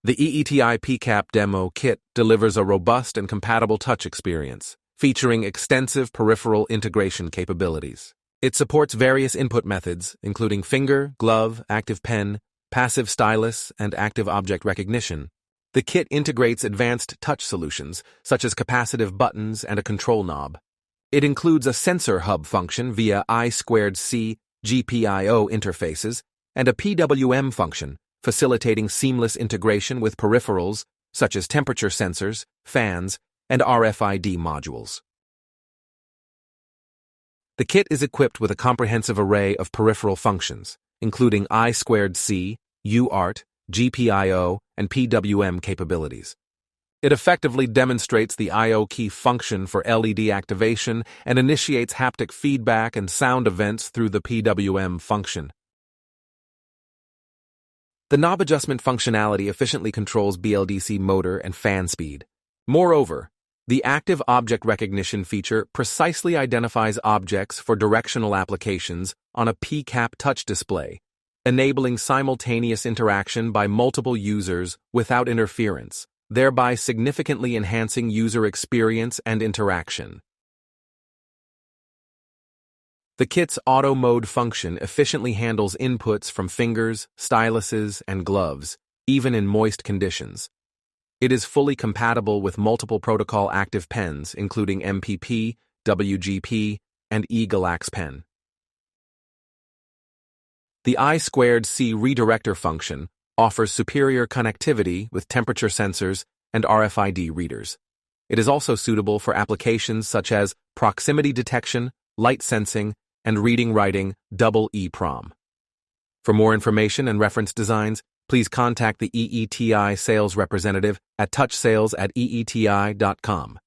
The EETI PCAP Demo Kit delivers a robust and compatible touch experience, featuring extensive peripheral integration capabilities. It supports various input methods, including finger, glove, active pen, passive stylus, and active object recognition. The kit integrates advanced touch solutions, such as capacitive buttons and a control knob. It includes a sensor hub function via I2C GPIO interfaces and a PWM function, facilitating seamless integration with peripherals such as temperature sensors, fans, and RFID modules. The kit is equipped with a comprehensive array of peripheral functions, including I2C, UART, GPIO, and PWM capabilities. It effectively demonstrates the I/O key function for LED activation and initiates haptic feedback and sound events through the PWM function. The knob adjustment functionality efficiently controls BLDC motor and fan speed. Moreover, the active object recognition feature precisely identifies objects for directional applications on a PCAP touch display, enabling simultaneous interaction by multiple users without interference, thereby significantly enhancing user experience and interaction. The kit's auto mode function efficiently handles inputs from fingers, styluses, and gloves, even in moist conditions. It is fully compatible with multiple protocol active pens, including MPP, WGP, and eGalax pen. The I2C redirector function offers superior connectivity with temperature sensors and RFID readers. It is also suitable for applications such as proximity detection, light sensing, and reading-writing double EEPROM. For more information and reference designs, please contact the EETI sales representative at touchsales@eeti.com.